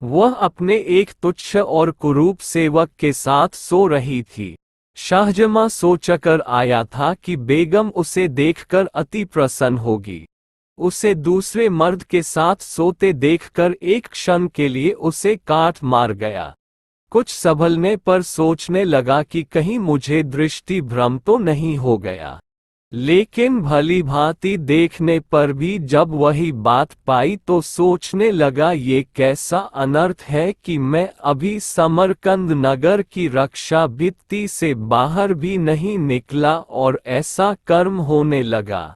वह अपने एक तुच्छ और कुरूप सेवक के साथ सो रही थी। शाहजमां सोचकर आया था कि बेगम उसे देखकर अति प्रसन्न होगी। उसे दूसरे मर्द के साथ सोते देखकर एक क्षण के लिए उसे काट मार गया। कुछ संभलने पर सोचने लगा कि कहीं मुझे दृष्टि भ्रम तो नहीं हो गया। लेकिन भली भांति देखने पर भी जब वही बात पाई तो सोचने लगा ये कैसा अनर्थ है कि मैं अभी समरकंद नगर की रक्षा भित्ति से बाहर भी नहीं निकला और ऐसा कर्म होने लगा।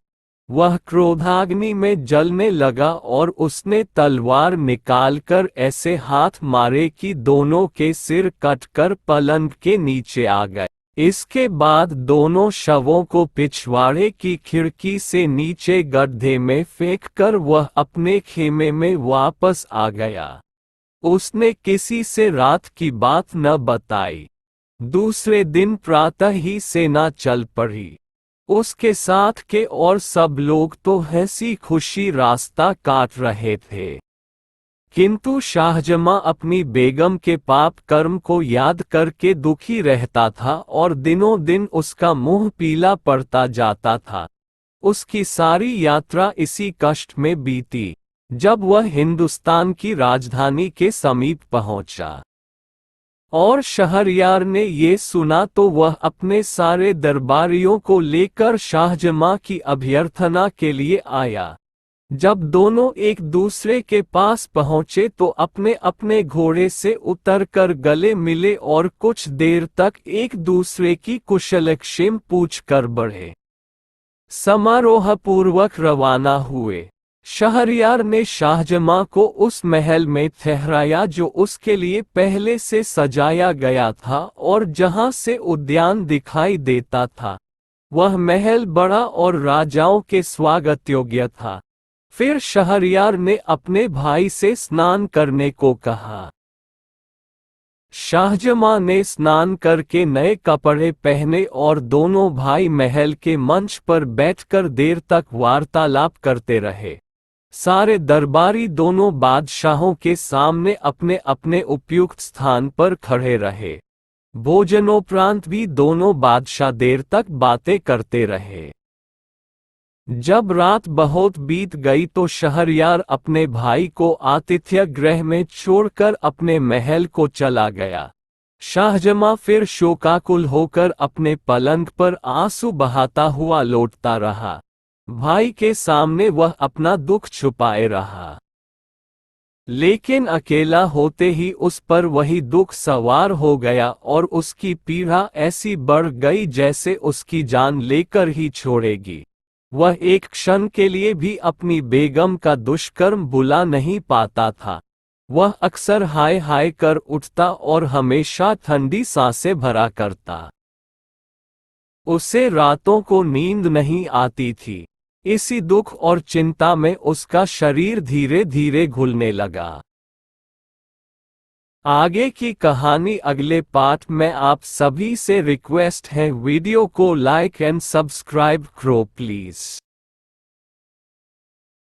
वह क्रोधाग्नि में जलने लगा और उसने तलवार निकालकर ऐसे हाथ मारे कि दोनों के सिर कटकर पलंग के नीचे आ गए। इसके बाद दोनों शवों को पिछवाड़े की खिड़की से नीचे गड्ढे में फेंककर वह अपने खेमे में वापस आ गया। उसने किसी से रात की बात न बताई। दूसरे दिन प्रातः ही सेना चल पड़ी। उसके साथ के और सब लोग तो हंसी खुशी रास्ता काट रहे थे, किंतु शाहजमां अपनी बेगम के पाप कर्म को याद करके दुखी रहता था और दिनों दिन उसका मुंह पीला पड़ता जाता था। उसकी सारी यात्रा इसी कष्ट में बीती। जब वह हिंदुस्तान की राजधानी के समीप पहुंचा और शहरयार ने ये सुना तो वह अपने सारे दरबारियों को लेकर शाहजमां की अभ्यर्थना के लिए आया। जब दोनों एक दूसरे के पास पहुंचे तो अपने अपने घोड़े से उतरकर गले मिले और कुछ देर तक एक दूसरे की कुशलक्षेम पूछकर बढ़े समारोहपूर्वक रवाना हुए। शहरयार ने शाहजमां को उस महल में ठहराया जो उसके लिए पहले से सजाया गया था और जहां से उद्यान दिखाई देता था। वह महल बड़ा और राजाओं के स्वागत योग्य था। फिर शहरयार ने अपने भाई से स्नान करने को कहा। शाहजमां ने स्नान करके नए कपड़े पहने और दोनों भाई महल के मंच पर बैठकर देर तक वार्तालाप करते रहे। सारे दरबारी दोनों बादशाहों के सामने अपने अपने उपयुक्त स्थान पर खड़े रहे। भोजनोपरांत भी दोनों बादशाह देर तक बातें करते रहे। जब रात बहुत बीत गई तो शहरयार अपने भाई को आतिथ्य गृह में छोड़कर अपने महल को चला गया। शाहजमां फिर शोकाकुल होकर अपने पलंग पर आंसू बहाता हुआ लौटता रहा। भाई के सामने वह अपना दुख छुपाए रहा, लेकिन अकेला होते ही उस पर वही दुख सवार हो गया और उसकी पीड़ा ऐसी बढ़ गई जैसे उसकी जान लेकर ही छोड़ेगी। वह एक क्षण के लिए भी अपनी बेगम का दुष्कर्म भुला नहीं पाता था। वह अक्सर हाय हाय कर उठता और हमेशा ठंडी सांसें भरा करता। उसे रातों को नींद नहीं आती थी। इसी दुख और चिंता में उसका शरीर धीरे धीरे घुलने लगा। आगे की कहानी अगले पार्ट में। आप सभी से रिक्वेस्ट है वीडियो को लाइक एंड सब्सक्राइब करो प्लीज।